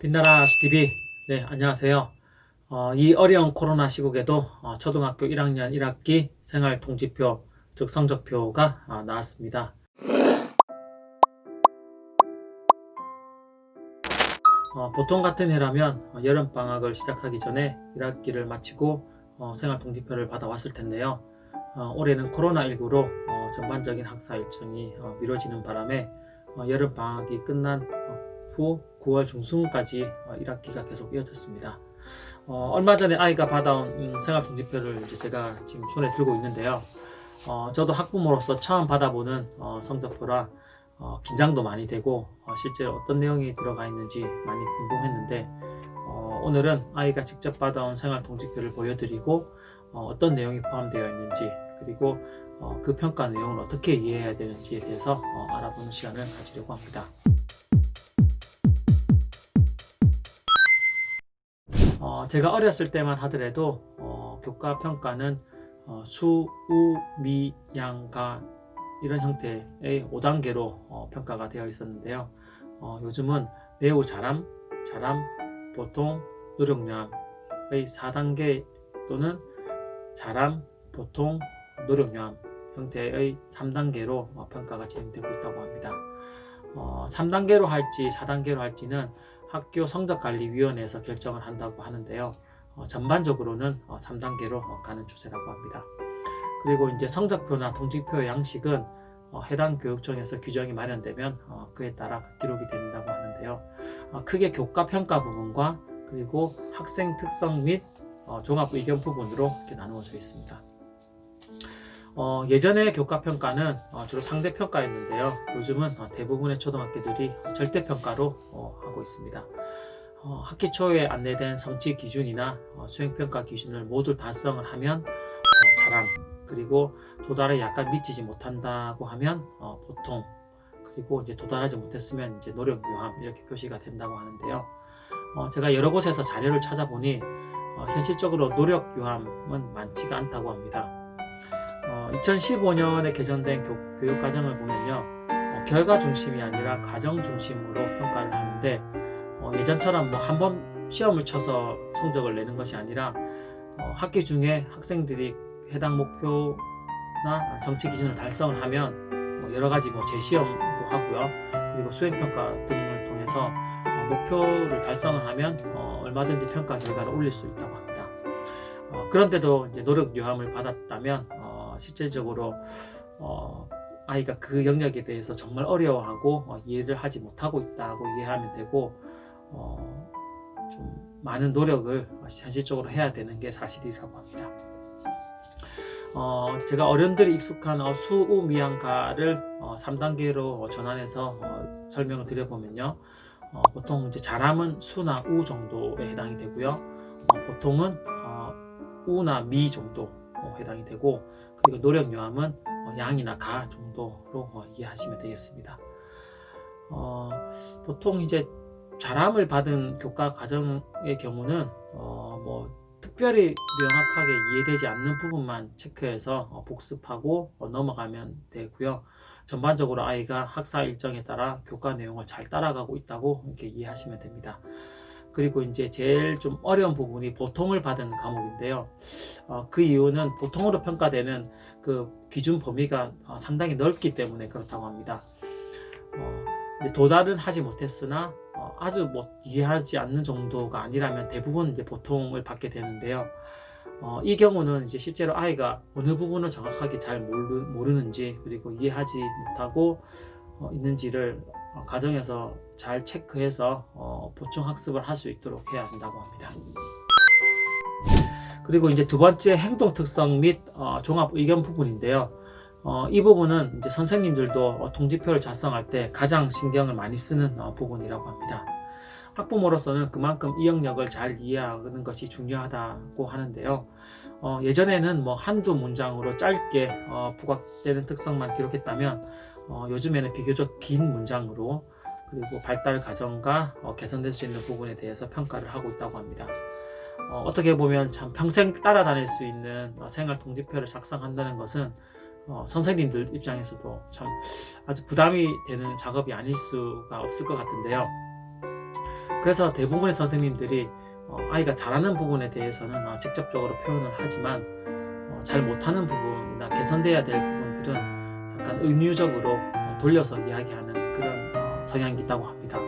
빛나라 TV. 네, 안녕하세요. 이 어려운 코로나 시국에도 초등학교 1학년 1학기 생활통지표, 즉 성적표가 나왔습니다. 보통 같은 해라면 여름방학을 시작하기 전에 1학기를 마치고 생활통지표를 받아왔을 텐데요. 올해는 코로나19로 전반적인 학사 일정이 미뤄지는 바람에 여름방학이 끝난 후 9월 중순까지 1학기가 계속 이어졌습니다. 얼마 전에 아이가 받아온 생활통지표를 제가 지금 손에 들고 있는데요. 저도 학부모로서 처음 받아보는 성적표라 긴장도 많이 되고 실제로 어떤 내용이 들어가 있는지 많이 궁금했는데 오늘은 아이가 직접 받아온 생활통지표를 보여드리고 어떤 내용이 포함되어 있는지, 그리고 그 평가 내용을 어떻게 이해해야 되는지에 대해서 알아보는 시간을 가지려고 합니다. 제가 어렸을 때만 하더라도 교과 평가는 수, 우, 미, 양, 가 이런 형태의 5단계로 평가가 되어 있었는데요. 요즘은 매우 잘함, 보통, 노력요함의 4단계 또는 잘함, 보통, 노력요함 형태의 3단계로 평가가 진행되고 있다고 합니다. 3단계로 할지 4단계로 할지는 학교 성적관리위원회에서 결정을 한다고 하는데요. 전반적으로는 3단계로 가는 추세라고 합니다. 그리고 이제 성적표나 통지표의 양식은 해당 교육청에서 규정이 마련되면 그에 따라 기록이 된다고 하는데요. 크게 교과 평가 부분과 그리고 학생 특성 및 종합 의견 부분으로 이렇게 나누어져 있습니다. 예전에 교과 평가는 주로 상대 평가였는데요. 요즘은 대부분의 초등학교들이 절대 평가로 하고 있습니다. 학기 초에 안내된 성취 기준이나 수행 평가 기준을 모두 달성을 하면 잘함, 그리고 도달에 약간 미치지 못한다고 하면 보통, 그리고 이제 도달하지 못했으면 이제 노력 요함 이렇게 표시가 된다고 하는데요. 제가 여러 곳에서 자료를 찾아보니 현실적으로 노력 요함은 많지가 않다고 합니다. 2015년에 개정된 교육과정을 보면요, 결과 중심이 아니라 과정 중심으로 평가를 하는데 예전처럼 뭐 한 번 시험을 쳐서 성적을 내는 것이 아니라 학기 중에 학생들이 해당 목표나 정치 기준을 달성을 하면 여러 가지 재시험도 하고요. 그리고 수행평가 등을 통해서 목표를 달성을 하면 얼마든지 평가 결과를 올릴 수 있다고 합니다. 그런데도 이제 노력 요함을 받았다면 실질적으로 아이가 그 영역에 대해서 정말 어려워하고 이해를 하지 못하고 있다고 이해하면 되고 좀 많은 노력을 현실적으로 해야 되는 게 사실이라고 합니다. 제가 어른들이 익숙한 수, 우, 미, 양, 가를 3단계로 전환해서 설명을 드려보면요. 보통 이제 잘함은 수나 우 정도에 해당이 되고요. 보통은 우나 미 정도 해당이 되고, 그리고 노력 요함은 양이나 가 정도로 이해하시면 되겠습니다. 보통 이제 잘함을 받은 교과 과정의 경우는 특별히 명확하게 이해되지 않는 부분만 체크해서 복습하고 넘어가면 되고요. 전반적으로 아이가 학사 일정에 따라 교과 내용을 잘 따라가고 있다고 이렇게 이해하시면 됩니다. 그리고 이제 제일 좀 어려운 부분이 보통을 받은 과목인데요. 그 이유는 보통으로 평가되는 그 기준 범위가 상당히 넓기 때문에 그렇다고 합니다. 도달은 하지 못했으나 아주 이해하지 않는 정도가 아니라면 대부분 이제 보통을 받게 되는데요. 이 경우는 이제 실제로 아이가 어느 부분을 정확하게 잘 모르는지, 그리고 이해하지 못하고 있는지를 과정에서 잘 체크해서 보충 학습을 할 수 있도록 해야 한다고 합니다. 그리고 이제 두 번째 행동 특성 및 종합 의견 부분인데요. 이 부분은 이제 선생님들도 통지표를 작성할 때 가장 신경을 많이 쓰는 부분이라고 합니다. 학부모로서는 그만큼 이 영역을 잘 이해하는 것이 중요하다고 하는데요. 예전에는 한두 문장으로 짧게 부각되는 특성만 기록했다면 요즘에는 비교적 긴 문장으로, 그리고 발달 과정과 개선될 수 있는 부분에 대해서 평가를 하고 있다고 합니다. 어떻게 보면 참 평생 따라다닐 수 있는 생활 통지표를 작성한다는 것은 선생님들 입장에서도 참 아주 부담이 되는 작업이 아닐 수가 없을 것 같은데요. 그래서 대부분의 선생님들이 아이가 잘하는 부분에 대해서는 직접적으로 표현을 하지만 잘 못하는 부분이나 개선돼야 될 부분들은 약간 은유적으로 돌려서 이야기하는 그런 성향이 있다고 합니다.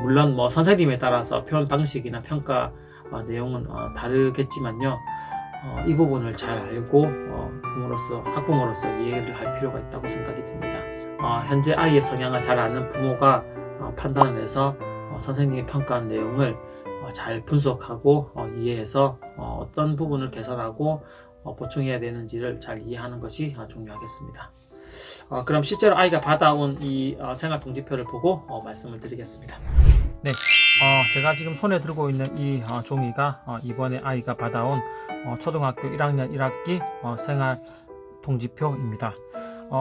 물론 선생님에 따라서 표현 방식이나 평가 내용은 다르겠지만요. 이 부분을 잘 알고 학부모로서 이해를 할 필요가 있다고 생각이 듭니다. 현재 아이의 성향을 잘 아는 부모가 판단을 해서 선생님이 평가한 내용을 잘 분석하고 이해해서 어떤 부분을 개선하고 보충해야 되는지를 잘 이해하는 것이 중요하겠습니다. 그럼 실제로 아이가 받아온 이 생활통지표를 보고 말씀을 드리겠습니다. 네, 제가 지금 손에 들고 있는 이 종이가 이번에 아이가 받아온 초등학교 1학년 1학기 생활통지표입니다.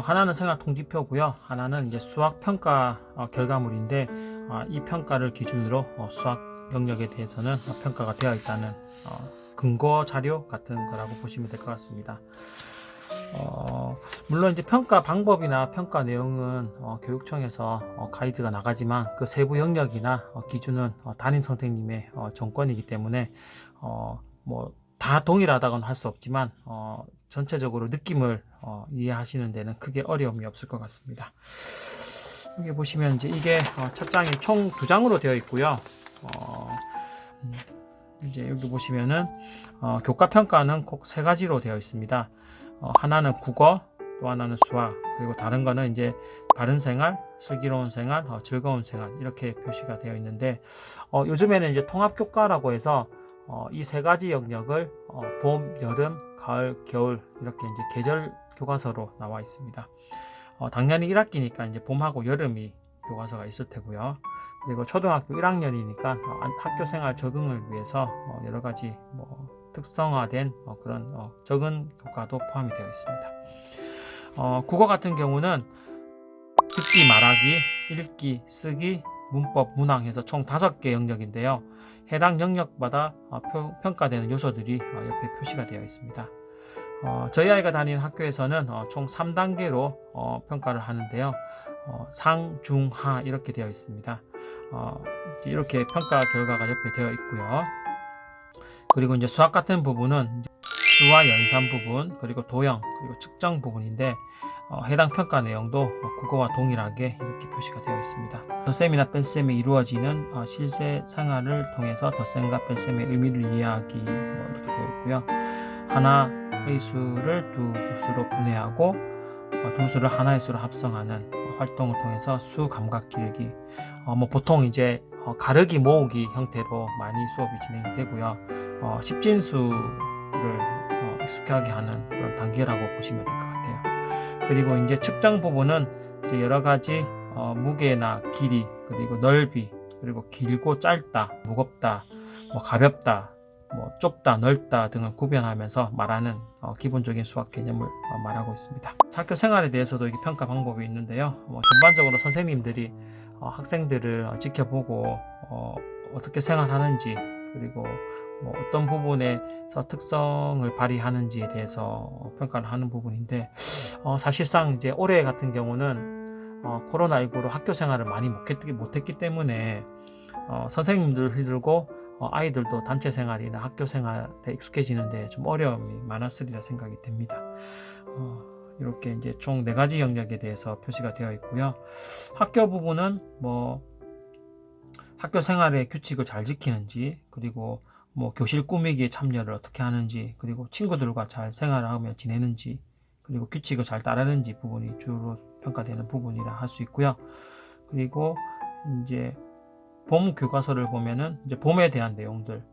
하나는 생활통지표고요. 하나는 이제 수학평가 결과물인데 이 평가를 기준으로 수학 영역에 대해서는 평가가 되어 있다는 근거 자료 같은 거라고 보시면 될 것 같습니다. 물론 이제 평가 방법이나 평가 내용은 교육청에서 가이드가 나가지만 그 세부 영역이나 기준은 담임 선생님의 정권이기 때문에 뭐 다 동일하다고는 할 수 없지만 전체적으로 느낌을 이해하시는 데는 크게 어려움이 없을 것 같습니다. 여기 보시면 이제 이게 첫 장이 총 2장으로 되어 있고요. 이제 여기 보시면은 교과 평가는 꼭 3가지로 되어 있습니다. 하나는 국어, 또 하나는 수학, 그리고 다른 거는 이제 바른 생활, 슬기로운 생활, 즐거운 생활 이렇게 표시가 되어 있는데 요즘에는 이제 통합교과라고 해서 이 3가지 영역을 봄, 여름, 가을, 겨울 이렇게 이제 계절 교과서로 나와 있습니다. 당연히 1학기니까 이제 봄하고 여름이 교과서가 있을 테고요. 그리고 초등학교 1학년이니까 학교 생활 적응을 위해서 여러 가지 특성화된 그런 적은 교과도 포함이 되어 있습니다. 국어 같은 경우는 듣기, 말하기, 읽기, 쓰기, 문법, 문항 해서 총 5개 영역인데요. 해당 영역마다 평가되는 요소들이 옆에 표시가 되어 있습니다. 저희 아이가 다니는 학교에서는 총 3단계로 평가를 하는데요. 상, 중, 하 이렇게 되어 있습니다. 이렇게 평가 결과가 옆에 되어 있고요. 그리고 이제 수학 같은 부분은 수와 연산 부분, 그리고 도형, 그리고 측정 부분인데 해당 평가 내용도 국어와 동일하게 이렇게 표시가 되어 있습니다. 덧셈이나 뺄셈이 이루어지는 실제 생활을 통해서 덧셈과 뺄셈의 의미를 이해하기 이렇게 되어 있고요. 하나의 수를 두 수로 분해하고 두 수를 하나의 수로 합성하는 활동을 통해서 수 감각 길기. 보통 이제 가르기 모으기 형태로 많이 수업이 진행되고요. 십진수를 익숙하게 하는 그런 단계라고 보시면 될 것 같아요. 그리고 이제 측정 부분은 이제 여러 가지 무게나 길이, 그리고 넓이, 그리고 길고 짧다, 무겁다, 가볍다, 좁다, 넓다 등을 구별하면서 말하는 기본적인 수학 개념을 말하고 있습니다. 학교 생활에 대해서도 이게 평가 방법이 있는데요. 전반적으로 선생님들이 학생들을 지켜보고 어떻게 생활하는지, 그리고 어떤 부분에서 특성을 발휘하는지에 대해서 평가를 하는 부분인데 사실상 이제 올해 같은 경우는 코로나19로 학교 생활을 많이 못했기 때문에 선생님들 힘들고 아이들도 단체 생활이나 학교 생활에 익숙해지는데 좀 어려움이 많았으리라 생각이 됩니다. 이렇게 이제 총 4가지 영역에 대해서 표시가 되어 있고요. 학교 부분은 학교 생활의 규칙을 잘 지키는지, 그리고 교실 꾸미기에 참여를 어떻게 하는지, 그리고 친구들과 잘 생활하며 지내는지, 그리고 규칙을 잘 따르는지 부분이 주로 평가되는 부분이라 할 수 있고요. 그리고 이제 봄 교과서를 보면은 이제 봄에 대한 내용들,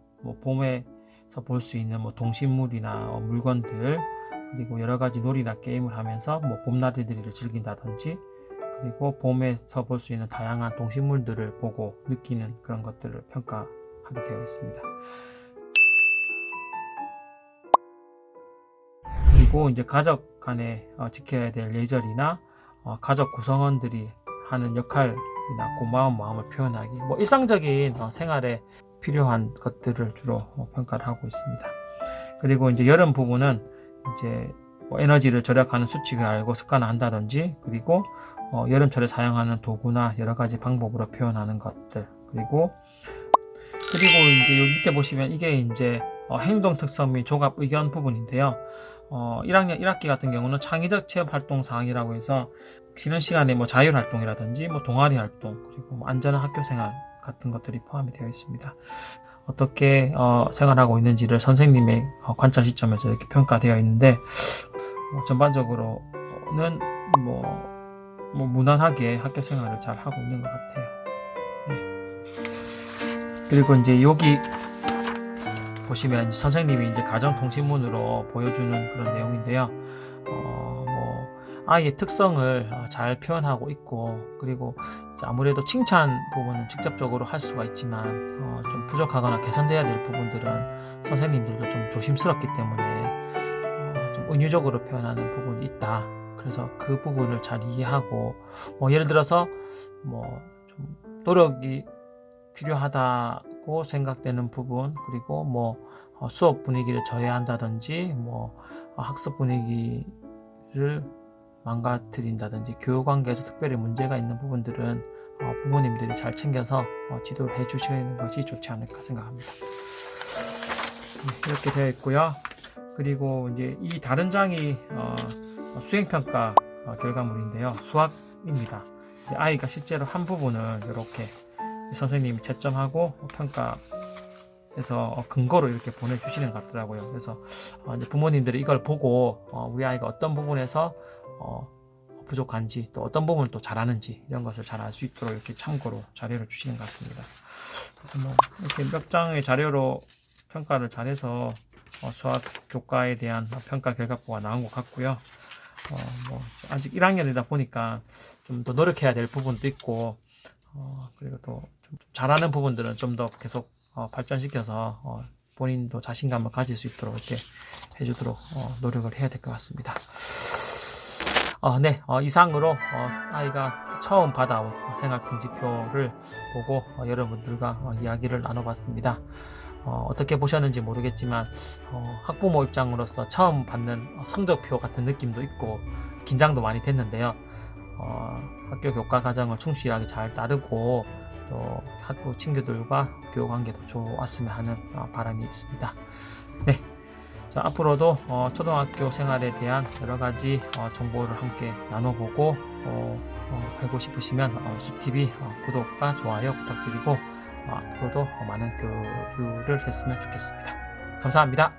봄에서 볼 수 있는 동식물이나 물건들, 그리고 여러 가지 놀이나 게임을 하면서 봄나들이를 즐긴다든지, 그리고 봄에서 볼 수 있는 다양한 동식물들을 보고 느끼는 그런 것들을 평가하게 되어 있습니다. 그리고 이제 가족 간에 지켜야 될 예절이나 가족 구성원들이 하는 역할이나 고마운 마음을 표현하기, 일상적인 생활에 필요한 것들을 주로 평가를 하고 있습니다. 그리고 이제 여름 부분은 이제 뭐 에너지를 절약하는 수칙을 알고 습관화한다든지, 그리고 여름철에 사용하는 도구나 여러 가지 방법으로 표현하는 것들, 그리고 이제 여기 밑에 보시면 이게 이제 행동 특성 및 조갑 의견 부분인데요. 1학년 1학기 같은 경우는 창의적 체험 활동 사항이라고 해서 쉬는 시간에 뭐 자율 활동이라든지 뭐 동아리 활동, 그리고 뭐 안전한 학교 생활 같은 것들이 포함이 되어 있습니다. 어떻게 생활하고 있는지를 선생님의 관찰 시점에서 이렇게 평가되어 있는데, 전반적으로는 뭐 무난하게 학교 생활을 잘 하고 있는 것 같아요. 네. 그리고 이제 여기 보시면 선생님이 이제 가정통신문으로 보여주는 그런 내용인데요. 아이의 특성을 잘 표현하고 있고, 그리고 아무래도 칭찬 부분은 직접적으로 할 수가 있지만 좀 부족하거나 개선돼야 될 부분들은 선생님들도 좀 조심스럽기 때문에 좀 은유적으로 표현하는 부분이 있다. 그래서 그 부분을 잘 이해하고, 예를 들어서 좀 노력이 필요하다고 생각되는 부분, 그리고 수업 분위기를 저해한다든지 학습 분위기를 망가뜨린다든지 교육관계에서 특별히 문제가 있는 부분들은 부모님들이 잘 챙겨서 지도를 해주시는 것이 좋지 않을까 생각합니다. 이렇게 되어 있고요. 그리고 이제 이 다른 장이 수행평가 결과물인데요. 수학입니다. 이제 아이가 실제로 한 부분을 이렇게 선생님이 채점하고 평가해서 근거로 이렇게 보내주시는 것 같더라고요. 그래서 이제 부모님들이 이걸 보고 우리 아이가 어떤 부분에서 부족한지, 또 어떤 부분을 또 잘하는지, 이런 것을 잘 알 수 있도록 이렇게 참고로 자료를 주시는 것 같습니다. 그래서 이렇게 몇 장의 자료로 평가를 잘해서 수학 교과에 대한 평가 결과표가 나온 것 같고요. 아직 1학년이다 보니까 좀 더 노력해야 될 부분도 있고, 그리고 또 좀 잘하는 부분들은 좀 더 계속 발전시켜서 본인도 자신감을 가질 수 있도록 이렇게 해주도록 노력을 해야 될 것 같습니다. 네, 이상으로 아이가 처음 받아온 생활통지표를 보고 여러분들과 이야기를 나눠봤습니다. 어떻게 보셨는지 모르겠지만 학부모 입장으로서 처음 받는 성적표 같은 느낌도 있고 긴장도 많이 됐는데요. 학교 교과 과정을 충실하게 잘 따르고 또 학교 친구들과 교육관계도 좋았으면 하는 바람이 있습니다. 네. 자, 앞으로도 초등학교 생활에 대한 여러 가지 정보를 함께 나눠보고 알고 싶으시면 수TV 구독과 좋아요 부탁드리고 앞으로도 많은 교류를 했으면 좋겠습니다. 감사합니다.